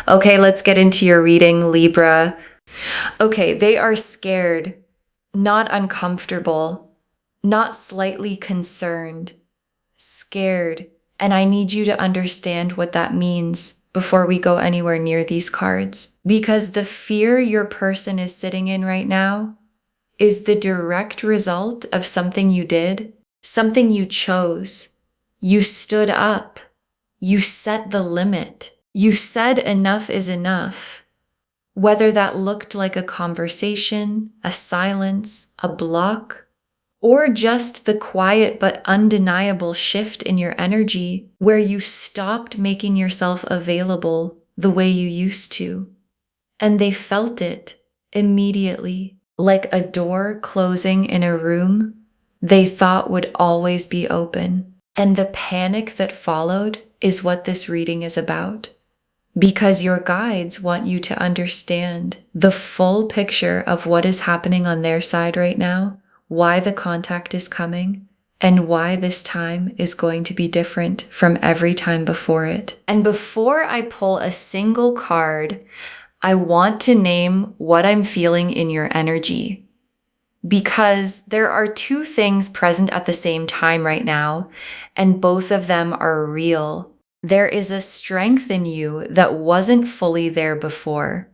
Okay, let's get into your reading, Libra. Okay, they are scared, not uncomfortable, not slightly concerned, scared. And I need you to understand what that means before we go anywhere near these cards. Because the fear your person is sitting in right now is the direct result of something you did, something you chose. You stood up. You set the limit. You said enough is enough. Whether that looked like a conversation, a silence, a block, or just the quiet but undeniable shift in your energy where you stopped making yourself available the way you used to. And they felt it immediately, like a door closing in a room they thought would always be open. And the panic that followed is what this reading is about. Because your guides want you to understand the full picture of what is happening on their side right now, why the contact is coming, and why this time is going to be different from every time before it. And before I pull a single card, I want to name what I'm feeling in your energy. Because there are two things present at the same time right now, and both of them are real. There is a strength in you that wasn't fully there before.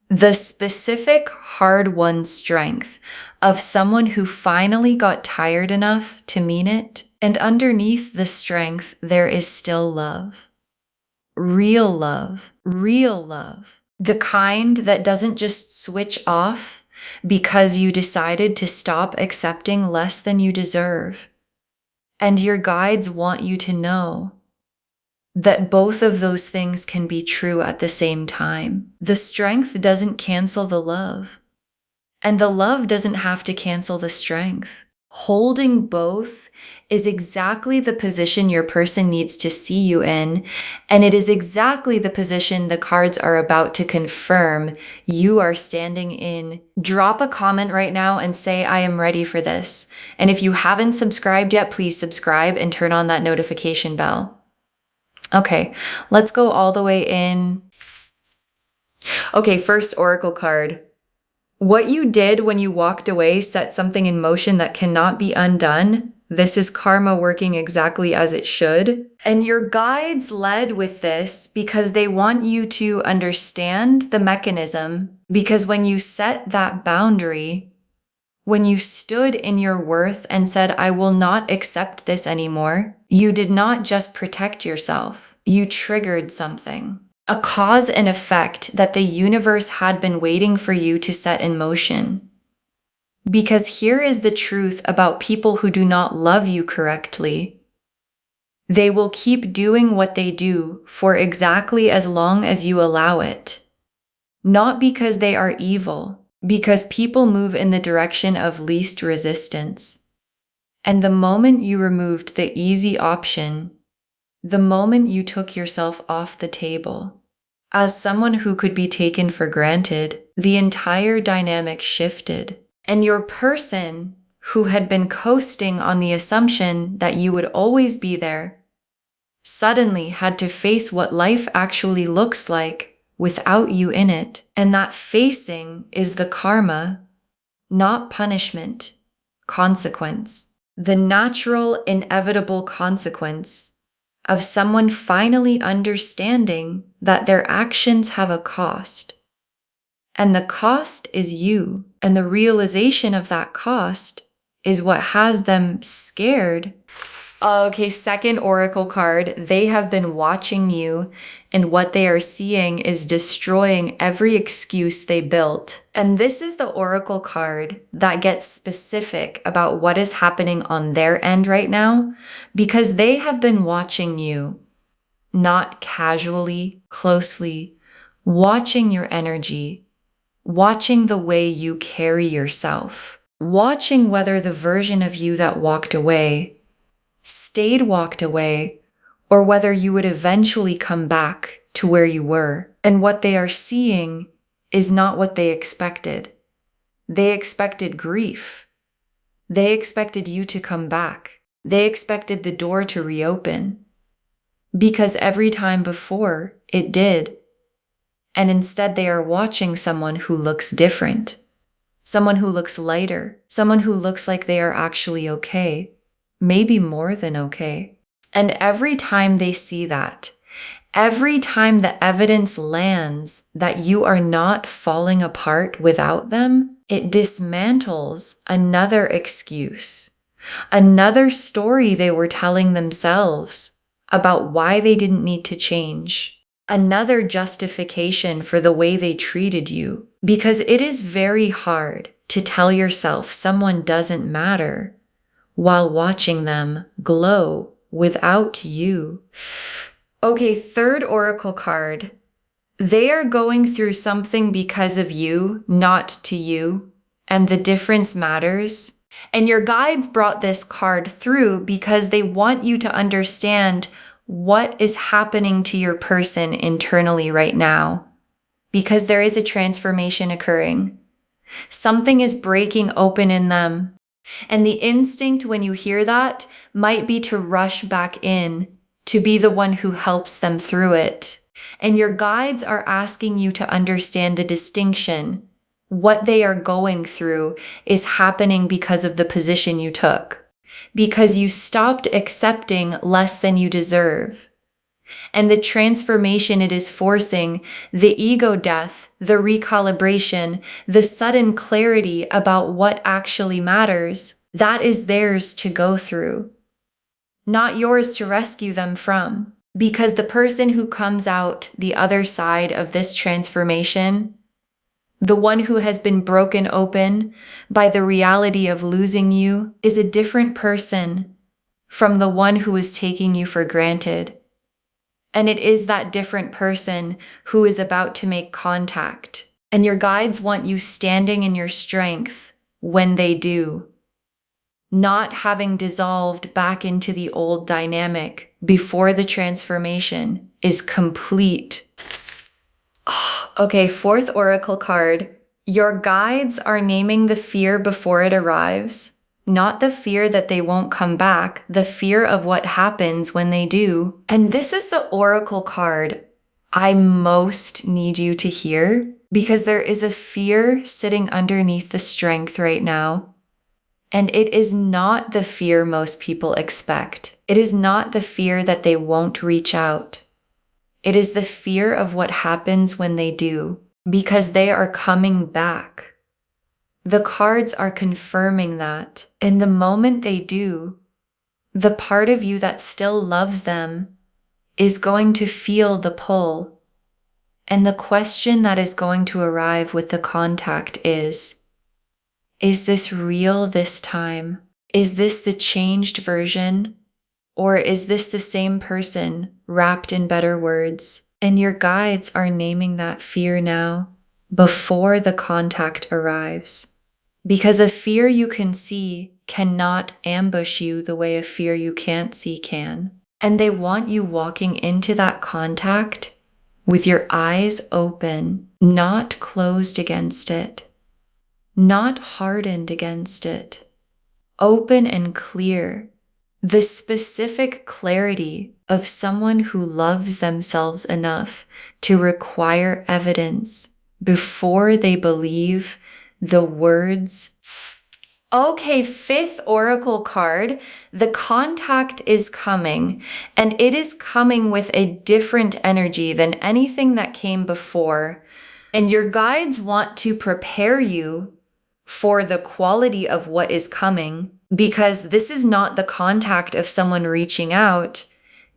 The specific hard-won strength of someone who finally got tired enough to mean it, and underneath the strength there is still love. Real love. Real love. The kind that doesn't just switch off because you decided to stop accepting less than you deserve. And your guides want you to know that both of those things can be true at the same time. The strength doesn't cancel the love, and the love doesn't have to cancel the strength. Holding both is exactly the position your person needs to see you in, and it is exactly the position the cards are about to confirm you are standing in. Drop a comment right now and say, I am ready for this. And if you haven't subscribed yet, please subscribe and turn on that notification bell. Okay, let's go all the way in. Okay, first oracle card. What you did when you walked away set something in motion that cannot be undone. This is karma working exactly as it should. And your guides led with this because they want you to understand the mechanism. Because when you set that boundary, when you stood in your worth and said, I will not accept this anymore, you did not just protect yourself. You triggered something. A cause and effect that the universe had been waiting for you to set in motion. Because here is the truth about people who do not love you correctly. They will keep doing what they do for exactly as long as you allow it. Not because they are evil, because people move in the direction of least resistance. And the moment you removed the easy option, the moment you took yourself off the table, as someone who could be taken for granted, the entire dynamic shifted. And your person, who had been coasting on the assumption that you would always be there, suddenly had to face what life actually looks like without you in it. And that facing is the karma, not punishment, consequence. The natural, inevitable consequence of someone finally understanding that their actions have a cost. And the cost is you. And the realization of that cost is what has them scared. Okay, second oracle card. They have been watching you, and what they are seeing is destroying every excuse they built. And this is the oracle card that gets specific about what is happening on their end right now, because they have been watching you, not casually, closely, watching your energy, watching the way you carry yourself, watching whether the version of you that walked away stayed walked away, or whether you would eventually come back to where you were. And what they are seeing is not what they expected. They expected grief. They expected you to come back. They expected the door to reopen. Because every time before it did, And instead they are watching someone who looks different, someone who looks lighter, someone who looks like they are actually okay, maybe more than okay. And every time they see that, every time the evidence lands that you are not falling apart without them, it dismantles another excuse, another story they were telling themselves about why they didn't need to change, another justification for the way they treated you. Because it is very hard to tell yourself someone doesn't matter while watching them glow without you. Okay, third oracle card. They are going through something because of you, not to you, and the difference matters. And your guides brought this card through because they want you to understand what is happening to your person internally right now. Because there is a transformation occurring. Something is breaking open in them. And the instinct when you hear that might be to rush back in, to be the one who helps them through it. And your guides are asking you to understand the distinction. What they are going through is happening because of the position you took, because you stopped accepting less than you deserve. And the transformation it is forcing, the ego death, the recalibration, the sudden clarity about what actually matters, that is theirs to go through, not yours to rescue them from. Because the person who comes out the other side of this transformation, the one who has been broken open by the reality of losing you, is a different person from the one who is taking you for granted. And it is that different person who is about to make contact. And your guides want you standing in your strength when they do, not having dissolved back into the old dynamic before the transformation is complete. Okay, fourth oracle card. Your guides are naming the fear before it arrives, not the fear that they won't come back, the fear of what happens when they do. And this is the oracle card I most need you to hear, because there is a fear sitting underneath the strength right now. And it is not the fear most people expect. It is not the fear that they won't reach out. It is the fear of what happens when they do, because they are coming back. The cards are confirming that. And the moment they do, the part of you that still loves them is going to feel the pull. And the question that is going to arrive with the contact is this real this time? Is this the changed version? Or is this the same person wrapped in better words? And your guides are naming that fear now before the contact arrives. Because a fear you can see cannot ambush you the way a fear you can't see can. And they want you walking into that contact with your eyes open, not closed against it, not hardened against it, open and clear. The specific clarity of someone who loves themselves enough to require evidence before they believe the words. Okay, fifth oracle card. The contact is coming, and it is coming with a different energy than anything that came before. And your guides want to prepare you for the quality of what is coming, because this is not the contact of someone reaching out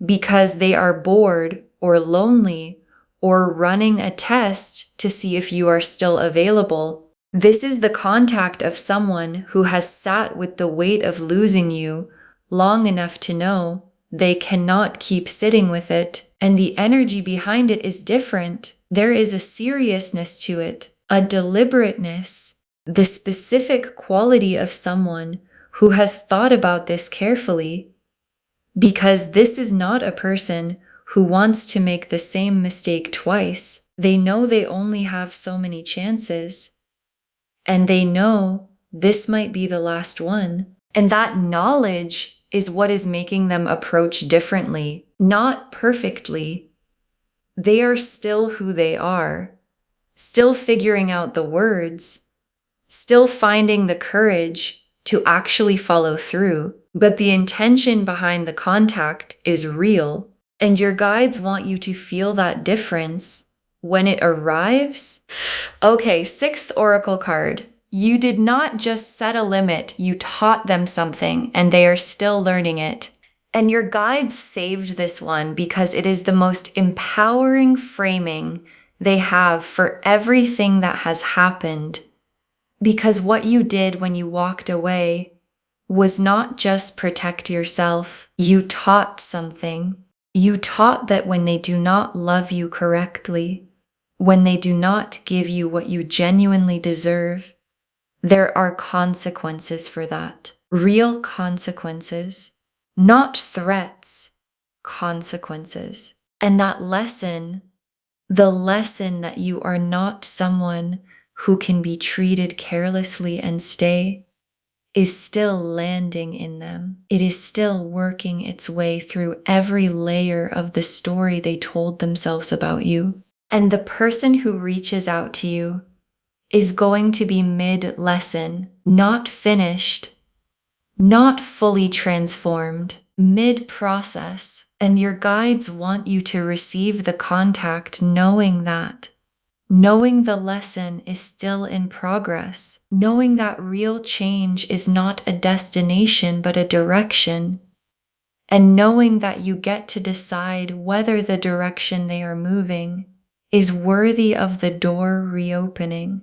because they are bored or lonely or running a test to see if you are still available. This is the contact of someone who has sat with the weight of losing you long enough to know they cannot keep sitting with it, and the energy behind it is different. There is a seriousness to it, a deliberateness, the specific quality of someone who has thought about this carefully, because this is not a person who wants to make the same mistake twice. They know they only have so many chances, and they know this might be the last one. And that knowledge is what is making them approach differently, not perfectly, They are still who they are, still figuring out the words, still finding the courage to actually follow through. But the intention behind the contact is real, and your guides want you to feel that difference when it arrives. Okay, sixth oracle card. You did not just set a limit, you taught them something, and they are still learning it. And your guides saved this one because it is the most empowering framing they have for everything that has happened. Because what you did when you walked away was not just protect yourself, you taught something. You taught that when they do not love you correctly, when they do not give you what you genuinely deserve, there are consequences for that. Real consequences, not threats, consequences. And that lesson, the lesson that you are not someone who can be treated carelessly and stay, is still landing in them. It is still working its way through every layer of the story they told themselves about you. And the person who reaches out to you is going to be mid-lesson, not finished, not fully transformed, mid-process. And your guides want you to receive the contact knowing that. Knowing the lesson is still in progress, knowing that real change is not a destination but a direction, and knowing that you get to decide whether the direction they are moving is worthy of the door reopening.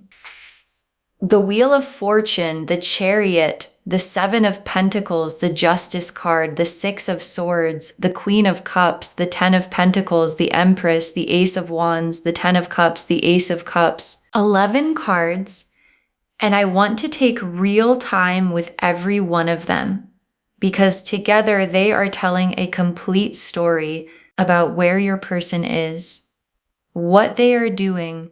The Wheel of Fortune, the Chariot, the Seven of Pentacles, the Justice card, the Six of Swords, the Queen of Cups, the Ten of Pentacles, the Empress, the Ace of Wands, the Ten of Cups, the Ace of Cups. 11 cards, and I want to take real time with every one of them because together they are telling a complete story about where your person is, what they are doing,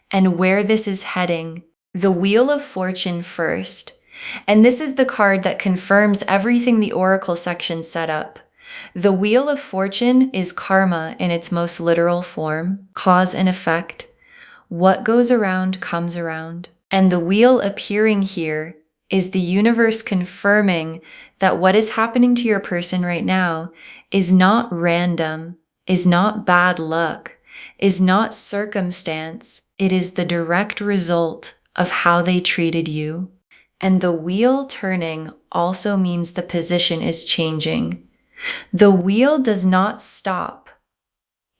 and where this is heading. The Wheel of Fortune first. And this is the card that confirms everything the Oracle section set up. The Wheel of Fortune is karma in its most literal form, cause and effect. What goes around comes around. And the wheel appearing here is the universe confirming that what is happening to your person right now is not random, is not bad luck, is not circumstance. It is the direct result of how they treated you. And the wheel turning also means the position is changing. The wheel does not stop.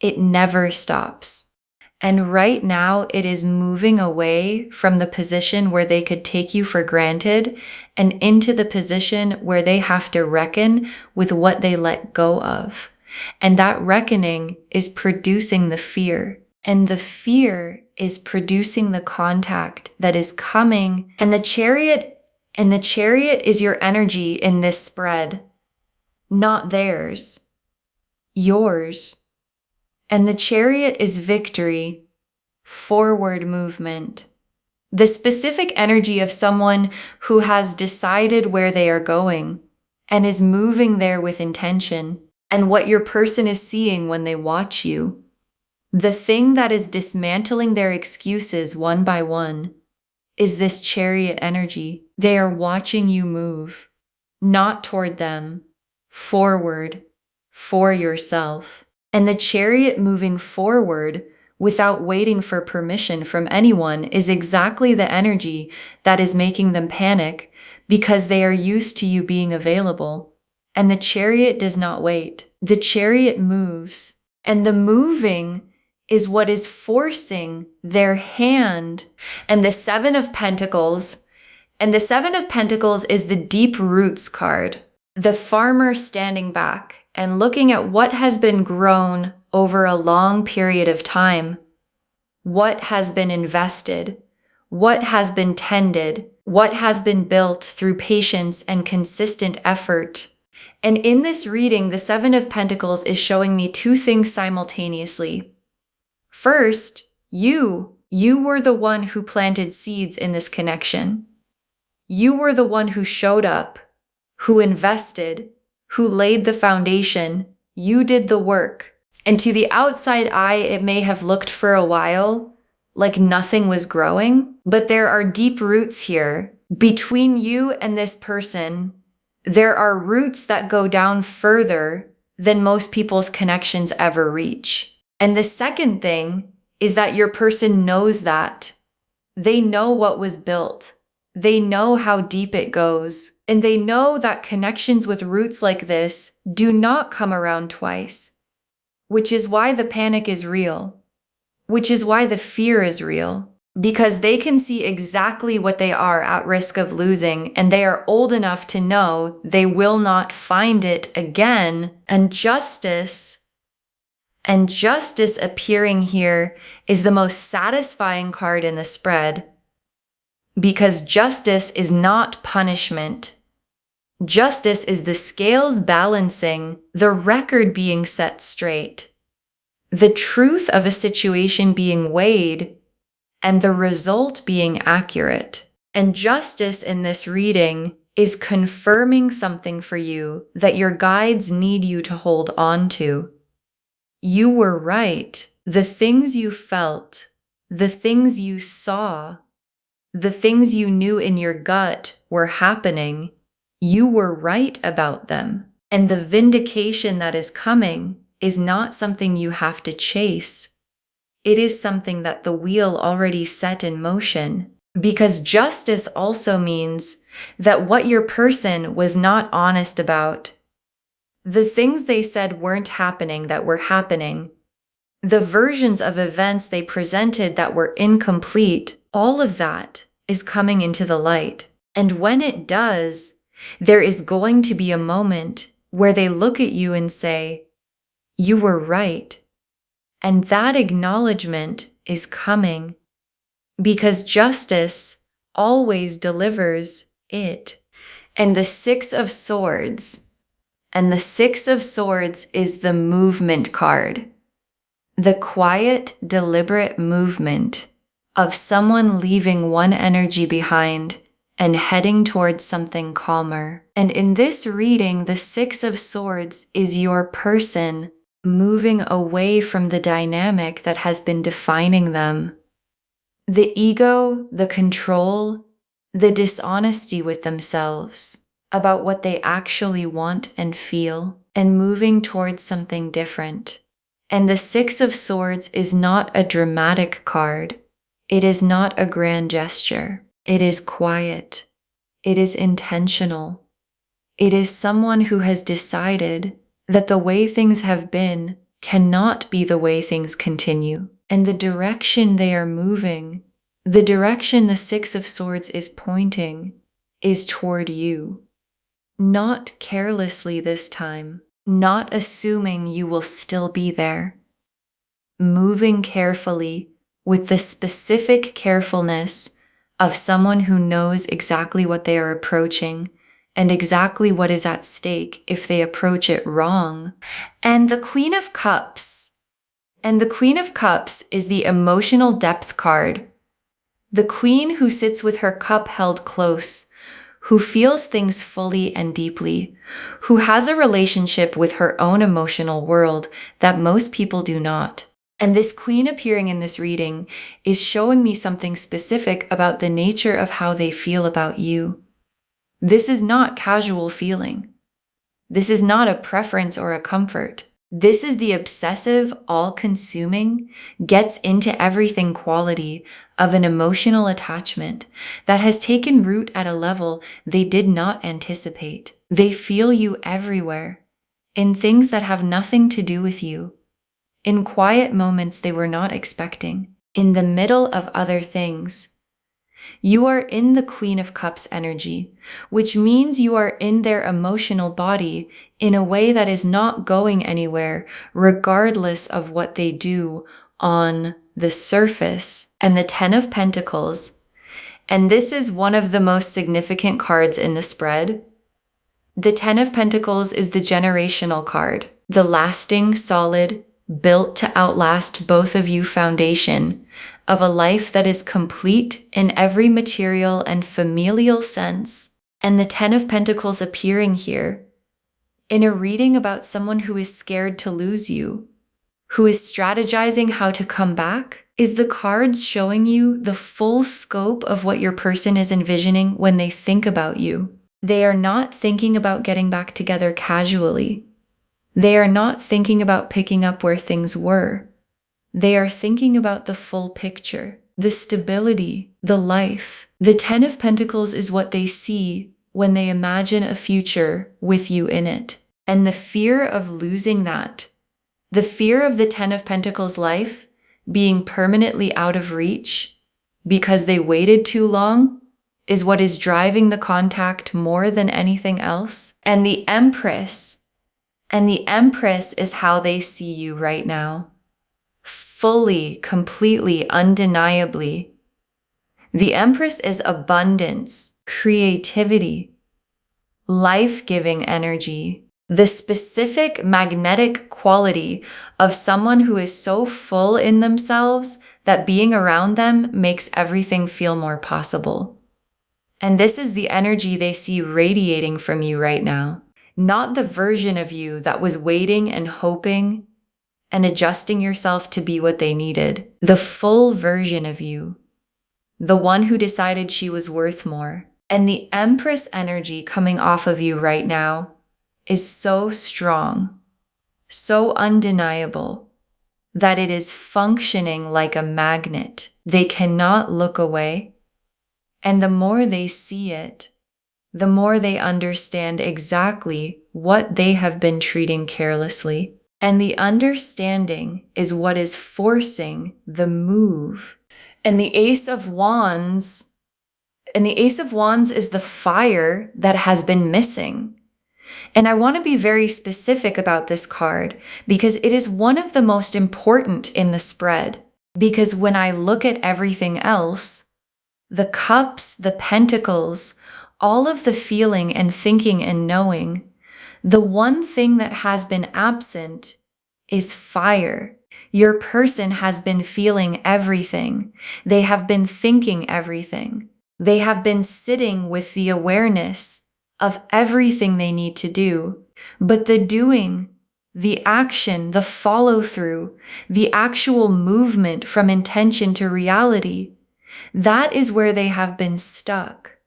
It never stops. And right now it is moving away from the position where they could take you for granted and into the position where they have to reckon with what they let go of. And that reckoning is producing the fear. And the fear is producing the contact that is coming. And the chariot is your energy in this spread, not theirs, yours. And the chariot is victory, forward movement. The specific energy of someone who has decided where they are going and is moving there with intention, and what your person is seeing when they watch you. The thing that is dismantling their excuses one by one is this chariot energy. They are watching you move, not toward them, forward, for yourself. And the chariot moving forward without waiting for permission from anyone is exactly the energy that is making them panic because they are used to you being available. And the chariot does not wait. The chariot moves, and the moving is what is forcing their hand. And the Seven of Pentacles, is the deep roots card. The farmer standing back and looking at what has been grown over a long period of time, what has been invested, what has been tended, what has been built through patience and consistent effort. And in this reading, the Seven of Pentacles is showing me two things simultaneously. First, you were the one who planted seeds in this connection. You were the one who showed up, who invested, who laid the foundation. You did the work. And to the outside eye, it may have looked for a while like nothing was growing, but there are deep roots here. Between you and this person, there are roots that go down further than most people's connections ever reach. And the second thing is that your person knows that. They know what was built. They know how deep it goes. And they know that connections with roots like this do not come around twice, which is why the panic is real, which is why the fear is real, because they can see exactly what they are at risk of losing, and they are old enough to know they will not find it again. And justice appearing here is the most satisfying card in the spread, because justice is not punishment. Justice is the scales balancing, the record being set straight, the truth of a situation being weighed, and the result being accurate. And justice in this reading is confirming something for you that your guides need you to hold on to. You were right. The things you felt, the things you saw, the things you knew in your gut were happening. You were right about them. And the vindication that is coming is not something you have to chase. It is something that the wheel already set in motion, because justice also means that what your person was not honest about, the things they said weren't happening that were happening, the versions of events they presented that were incomplete, all of that is coming into the light. And when it does, there is going to be a moment where they look at you and say, "You were right." And that acknowledgement is coming, because justice always delivers it. And the Six of Swords, and the Six of Swords is the movement card. The quiet, deliberate movement of someone leaving one energy behind and heading towards something calmer. And in this reading, the Six of Swords is your person moving away from the dynamic that has been defining them. The ego, the control, the dishonesty with themselves about what they actually want and feel, and moving towards something different. And the Six of Swords is not a dramatic card. It is not a grand gesture. It is quiet. It is intentional. It is someone who has decided that the way things have been cannot be the way things continue. And the direction they are moving, the direction the Six of Swords is pointing, is toward you. Not carelessly this time, not assuming you will still be there. Moving carefully with the specific carefulness of someone who knows exactly what they are approaching and exactly what is at stake if they approach it wrong. And the Queen of Cups. And the Queen of Cups is the emotional depth card. The queen who sits with her cup held close, who feels things fully and deeply, who has a relationship with her own emotional world that most people do not. And this queen appearing in this reading is showing me something specific about the nature of how they feel about you. This is not casual feeling. This is not a preference or a comfort. This is the obsessive, all-consuming, gets into everything quality of an emotional attachment that has taken root at a level they did not anticipate. They feel you everywhere, in things that have nothing to do with you, in quiet moments they were not expecting, in the middle of other things. You are in the Queen of Cups energy, which means you are in their emotional body in a way that is not going anywhere, regardless of what they do on the surface. And the Ten of Pentacles, and this is one of the most significant cards in the spread. The Ten of Pentacles is the generational card, the lasting, solid, built to outlast both of you foundation of a life that is complete in every material and familial sense. And the Ten of Pentacles appearing here in a reading about someone who is scared to lose you, who is strategizing how to come back, is the cards showing you the full scope of what your person is envisioning when they think about you. They are not thinking about getting back together casually. They are not thinking about picking up where things were. They are thinking about the full picture, the stability, the life. The Ten of Pentacles is what they see when they imagine a future with you in it. And the fear of losing that, the fear of the Ten of Pentacles life being permanently out of reach because they waited too long, is what is driving the contact more than anything else. And the Empress is how they see you right now. Fully, completely, undeniably. The Empress is abundance, creativity, life-giving energy. The specific magnetic quality of someone who is so full in themselves that being around them makes everything feel more possible. And this is the energy they see radiating from you right now. Not the version of you that was waiting and hoping and adjusting yourself to be what they needed. The full version of you. The one who decided she was worth more. And the Empress energy coming off of you right now is so strong, so undeniable, that it is functioning like a magnet. They cannot look away. And the more they see it, the more they understand exactly what they have been treating carelessly. And the understanding is what is forcing the move. And the Ace of Wands is the fire that has been missing. And I want to be very specific about this card because it is one of the most important in the spread. Because when I look at everything else, the cups, the pentacles, all of the feeling and thinking and knowing, the one thing that has been absent is fire. Your person has been feeling everything. They have been thinking everything. They have been sitting with the awareness of everything they need to do. But the doing, the action, the follow-through, the actual movement from intention to reality, that is where they have been stuck.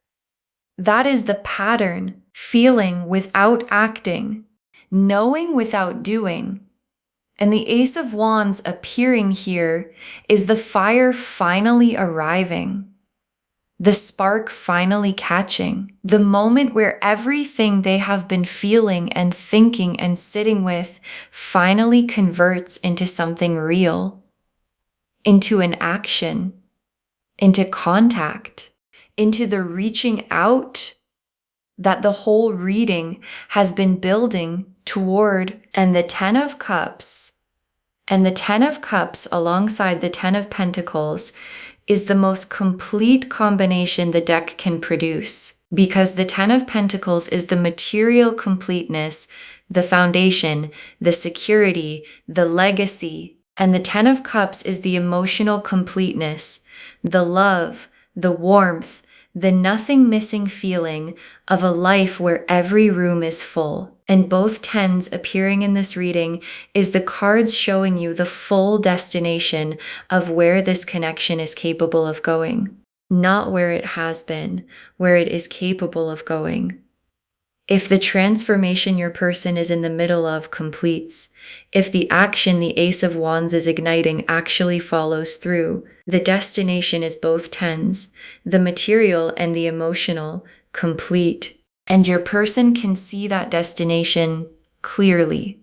That is the pattern, feeling without acting, knowing without doing. And the Ace of Wands appearing here is the fire finally arriving. The spark finally catching. The moment where everything they have been feeling and thinking and sitting with finally converts into something real, into an action, into contact, into the reaching out that the whole reading has been building toward. And the Ten of Cups alongside the Ten of Pentacles is the most complete combination the deck can produce, because the Ten of Pentacles is the material completeness, the foundation, the security, the legacy, and the Ten of Cups is the emotional completeness, the love, the warmth, the nothing missing feeling of a life where every room is full. And both tens appearing in this reading is the cards showing you the full destination of where this connection is capable of going. Not where it has been, where it is capable of going. If the transformation your person is in the middle of completes, if the action the Ace of Wands is igniting actually follows through, the destination is both tens, the material and the emotional, complete. And your person can see that destination clearly,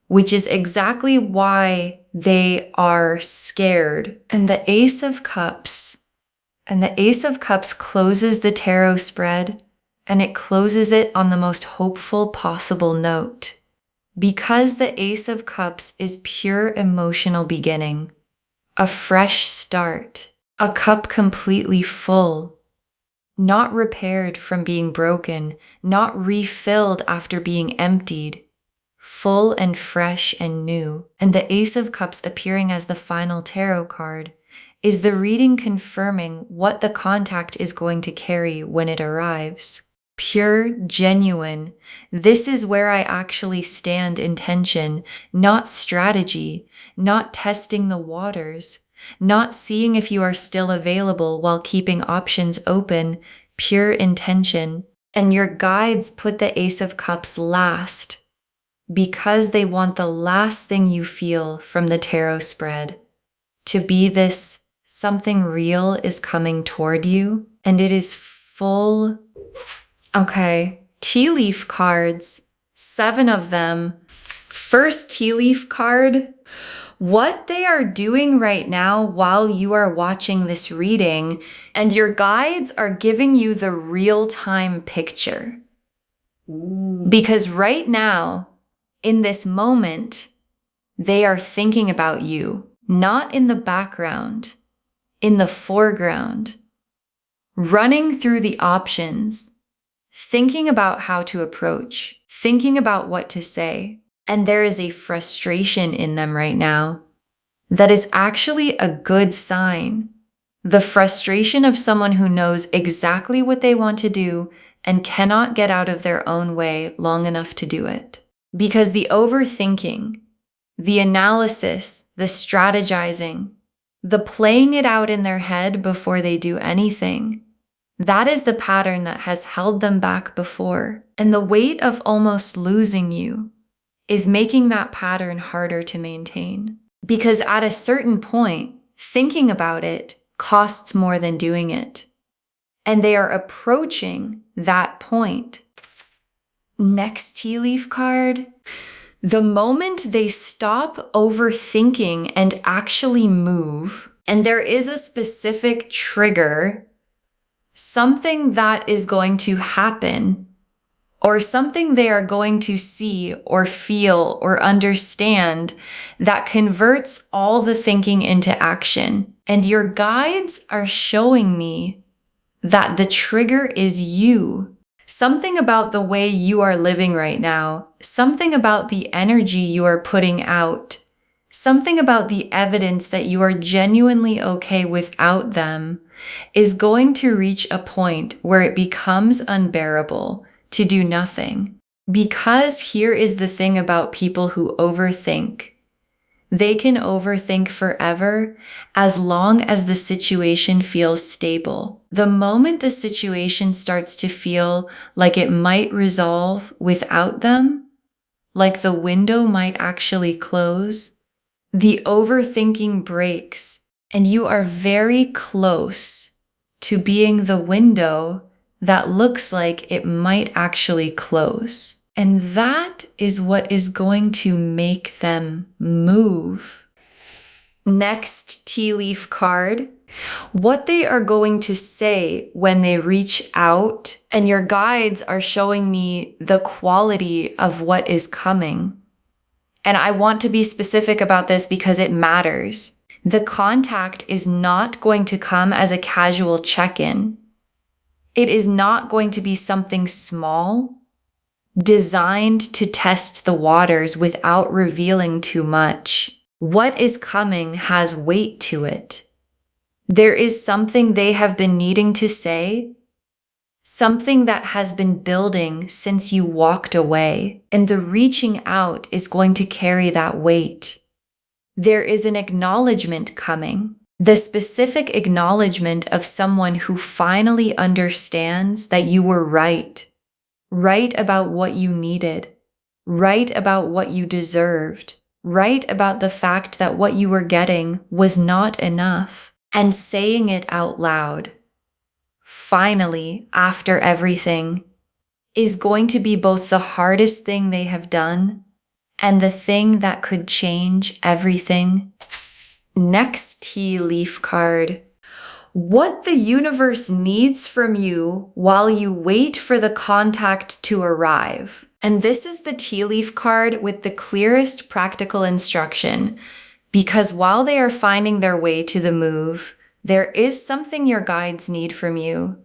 which is exactly why they are scared. And the Ace of Cups closes the tarot spread, and it closes it on the most hopeful possible note. Because the Ace of Cups is pure emotional beginning, a fresh start, a cup completely full, not repaired from being broken, not refilled after being emptied, full and fresh and new. And the Ace of Cups appearing as the final tarot card is the reading confirming what the contact is going to carry when it arrives. pure, genuine. This is where I actually stand intention, not strategy, not testing the waters, not seeing if you are still available while keeping options open, pure intention. And your guides put the Ace of Cups last because they want the last thing you feel from the tarot spread to be this something real is coming toward you, and it is full. Okay, tea leaf cards, 7 of them. First tea leaf card, what they are doing right now while you are watching this reading, and your guides are giving you the real-time picture. Because right now, in this moment, they are thinking about you, not in the background, in the foreground, running through the options, thinking about how to approach, thinking about what to say. And there is a frustration in them right now that is actually a good sign. The frustration of someone who knows exactly what they want to do and cannot get out of their own way long enough to do it. Because the overthinking, the analysis, the strategizing, the playing it out in their head before they do anything, that is the pattern that has held them back before. And the weight of almost losing you is making that pattern harder to maintain. Because at a certain point, thinking about it costs more than doing it. And they are approaching that point. Next tea leaf card. The moment they stop overthinking and actually move, and there is a specific trigger, something that is going to happen, or something they are going to see or feel or understand that converts all the thinking into action. And your guides are showing me that the trigger is you. Something about the way you are living right now, something about the energy you are putting out, something about the evidence that you are genuinely okay without them is going to reach a point where it becomes unbearable to do nothing. Because here is the thing about people who overthink. They can overthink forever as long as the situation feels stable. The moment the situation starts to feel like it might resolve without them, like the window might actually close, the overthinking breaks, and you are very close to being the window that looks like it might actually close. And that is what is going to make them move. Next tea leaf card, what they are going to say when they reach out, and your guides are showing me the quality of what is coming. And I want to be specific about this because it matters. The contact is not going to come as a casual check-in. It is not going to be something small, designed to test the waters without revealing too much. What is coming has weight to it. There is something they have been needing to say, something that has been building since you walked away, and the reaching out is going to carry that weight. There is an acknowledgement coming, the specific acknowledgement of someone who finally understands that you were right about what you needed, right about what you deserved, right about the fact that what you were getting was not enough, and saying it out loud, finally, after everything, is going to be both the hardest thing they have done and the thing that could change everything. Next tea leaf card. What the universe needs from you while you wait for the contact to arrive. And this is the tea leaf card with the clearest practical instruction, because while they are finding their way to the move, there is something your guides need from you.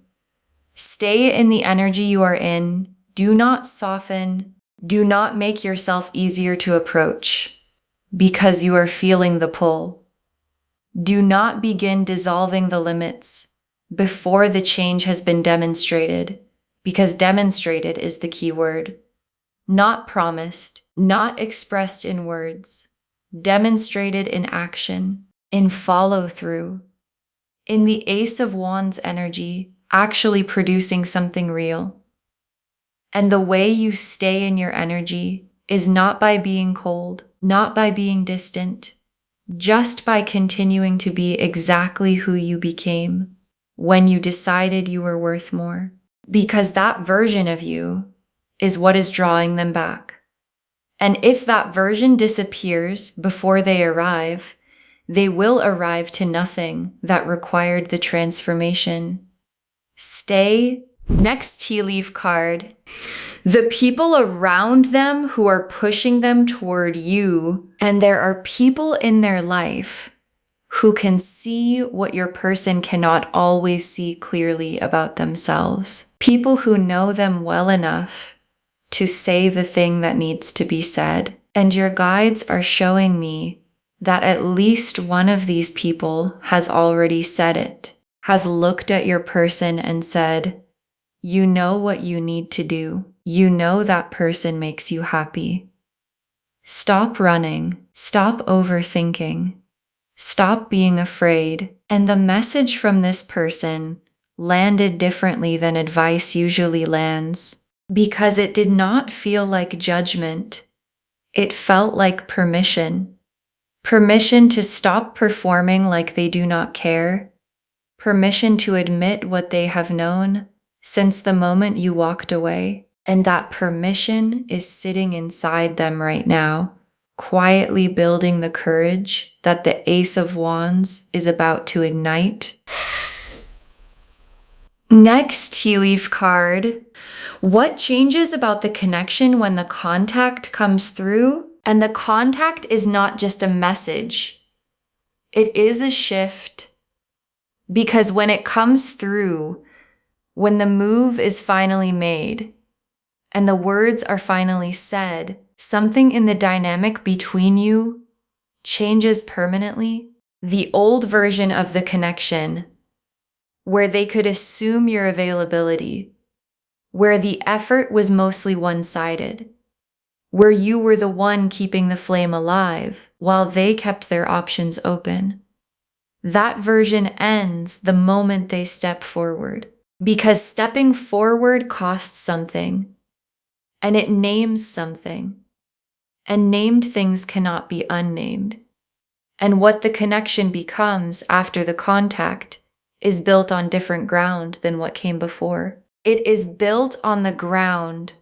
Stay in the energy you are in. Do not soften. Do not make yourself easier to approach because you are feeling the pull. Do not begin dissolving the limits before the change has been demonstrated, because demonstrated is the key word. Not promised, not expressed in words, demonstrated in action, in follow through, in the Ace of Wands energy, actually producing something real. And the way you stay in your energy is not by being cold, not by being distant, just by continuing to be exactly who you became when you decided you were worth more. Because that version of you is what is drawing them back. And if that version disappears before they arrive, they will arrive to nothing that required the transformation. Stay. Next tea leaf card. The people around them who are pushing them toward you, and there are people in their life who can see what your person cannot always see clearly about themselves. People who know them well enough to say the thing that needs to be said. And your guides are showing me that at least one of these people has already said it, has looked at your person and said, you know what you need to do. You know that person makes you happy. Stop running. Stop overthinking. Stop being afraid. And the message from this person landed differently than advice usually lands, because it did not feel like judgment. It felt like permission. Permission to stop performing like they do not care. Permission to admit what they have known since the moment you walked away. And that permission is sitting inside them right now, quietly building the courage that the Ace of Wands is about to ignite. Next tea leaf card. What changes about the connection when the contact comes through? And the contact is not just a message. It is a shift. Because when it comes through, when the move is finally made, and the words are finally said, something in the dynamic between you changes permanently. The old version of the connection, where they could assume your availability, where the effort was mostly one-sided, where you were the one keeping the flame alive while they kept their options open. That version ends the moment they step forward, because stepping forward costs something, and it names something, and named things cannot be unnamed. And what the connection becomes after the contact is built on different ground than what came before. It is built on the ground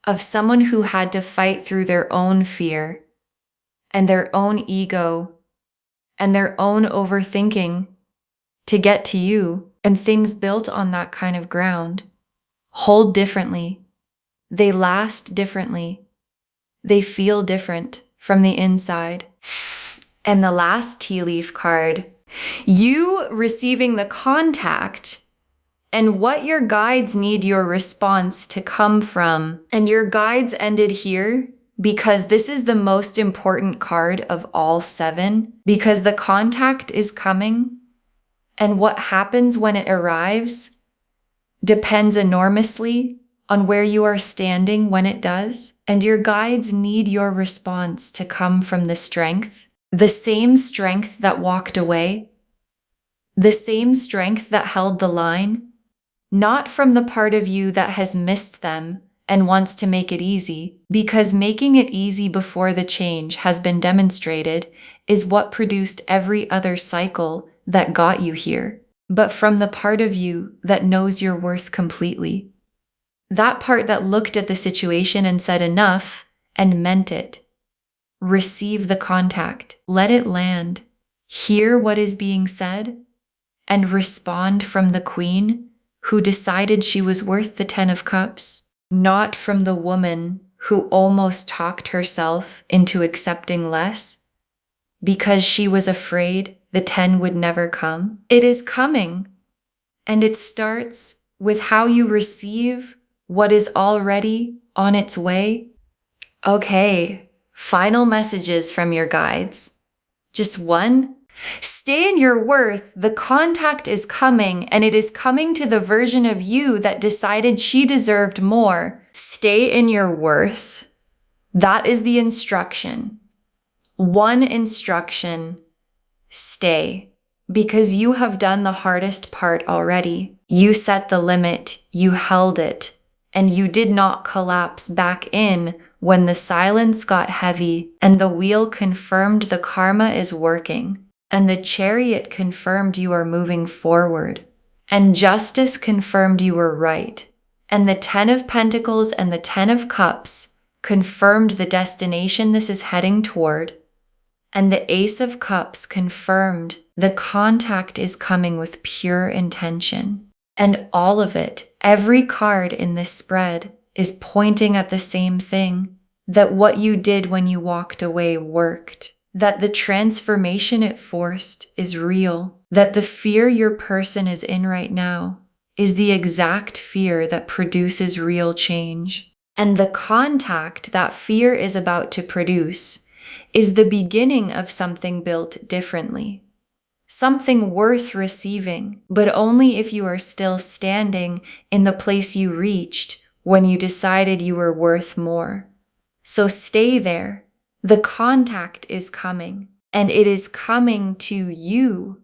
of someone who had to fight through their own fear and their own ego and their own overthinking to get to you. And things built on that kind of ground hold differently. They last differently. They feel different from the inside. And the last tea leaf card, you receiving the contact and what your guides need your response to come from. And your guides ended here because this is the most important card of all 7, because the contact is coming, and what happens when it arrives depends enormously on where you are standing when it does. And your guides need your response to come from the same strength that walked away, the same strength that held the line, not from the part of you that has missed them and wants to make it easy, because making it easy before the change has been demonstrated is what produced every other cycle that got you here, but from the part of you that knows your worth completely. That part that looked at the situation and said enough and meant it. Receive the contact, let it land, hear what is being said, and respond from the Queen who decided she was worth the 10 of Cups, not from the woman who almost talked herself into accepting less because she was afraid the 10 would never come. It is coming, and it starts with how you receive what is already on its way. Okay, final messages from your guides. Just one. Stay in your worth. The contact is coming, and it is coming to the version of you that decided she deserved more. Stay in your worth. That is the instruction. One instruction, stay. Because you have done the hardest part already. You set the limit, you held it, and you did not collapse back in when the silence got heavy and the wheel confirmed the karma is working, and the chariot confirmed you are moving forward, and justice confirmed you were right, and the 10 of Pentacles and the 10 of Cups confirmed the destination this is heading toward, and the Ace of Cups confirmed the contact is coming with pure intention. And all of it, every card in this spread, is pointing at the same thing, that what you did when you walked away worked, that the transformation it forced is real, that the fear your person is in right now is the exact fear that produces real change. And the contact that fear is about to produce is the beginning of something built differently. Something worth receiving, but only if you are still standing in the place you reached when you decided you were worth more. So stay there. The contact is coming, and it is coming to you.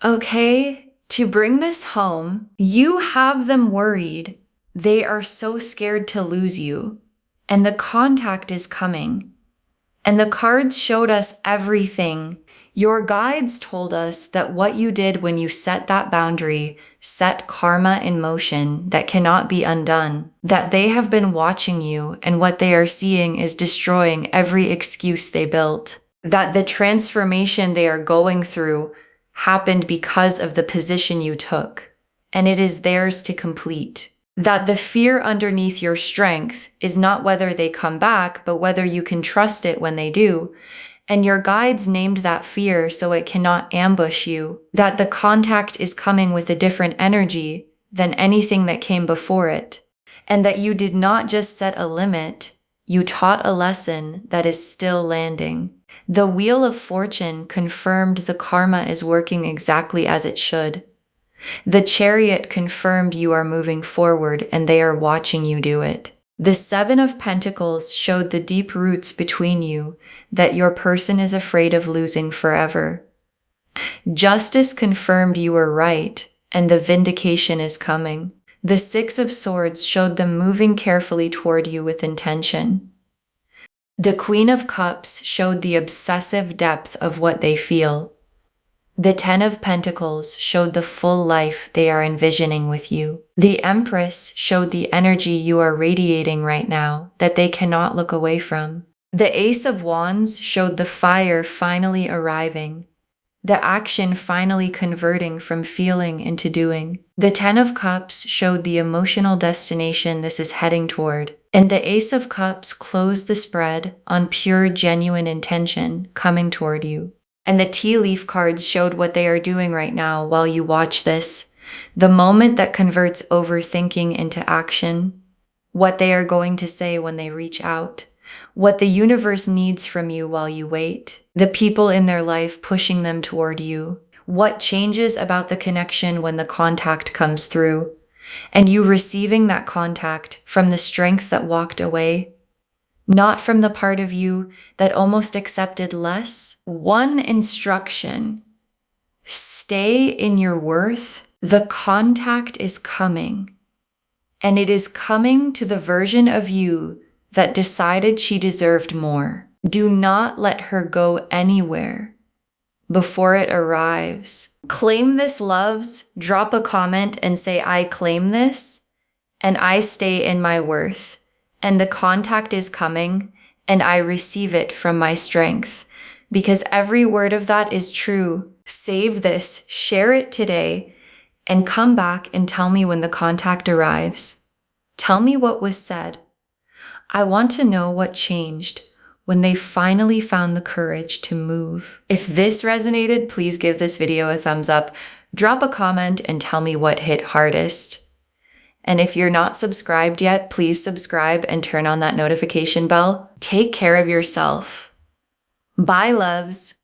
Okay, to bring this home, you have them worried. They are so scared to lose you, and the contact is coming. And the cards showed us everything. Your guides told us that what you did when you set that boundary set karma in motion that cannot be undone, that they have been watching you and what they are seeing is destroying every excuse they built, that the transformation they are going through happened because of the position you took, and it is theirs to complete. That the fear underneath your strength is not whether they come back, but whether you can trust it when they do. And your guides named that fear so it cannot ambush you, that the contact is coming with a different energy than anything that came before it, and that you did not just set a limit, you taught a lesson that is still landing. The Wheel of Fortune confirmed the karma is working exactly as it should. The Chariot confirmed you are moving forward and they are watching you do it. The 7 of Pentacles showed the deep roots between you that your person is afraid of losing forever. Justice confirmed you were right and the vindication is coming. The 6 of Swords showed them moving carefully toward you with intention. The Queen of Cups showed the obsessive depth of what they feel. The 10 of Pentacles showed the full life they are envisioning with you. The Empress showed the energy you are radiating right now that they cannot look away from. The Ace of Wands showed the fire finally arriving, the action finally converting from feeling into doing. The 10 of Cups showed the emotional destination this is heading toward. And the Ace of Cups closed the spread on pure, genuine intention coming toward you. And the tea leaf cards showed what they are doing right now while you watch this. The moment that converts overthinking into action. What they are going to say when they reach out. What the universe needs from you while you wait. The people in their life pushing them toward you. What changes about the connection when the contact comes through. And you receiving that contact from the strength that walked away. Not from the part of you that almost accepted less. One instruction, stay in your worth. The contact is coming, and it is coming to the version of you that decided she deserved more. Do not let her go anywhere before it arrives. Claim this, loves. Drop a comment and say, I claim this, and I stay in my worth. And the contact is coming, and I receive it from my strength. Because every word of that is true. Save this, share it today, and come back and tell me when the contact arrives. Tell me what was said. I want to know what changed when they finally found the courage to move. If this resonated, please give this video a thumbs up. Drop a comment and tell me what hit hardest. And if you're not subscribed yet, please subscribe and turn on that notification bell. Take care of yourself. Bye, loves.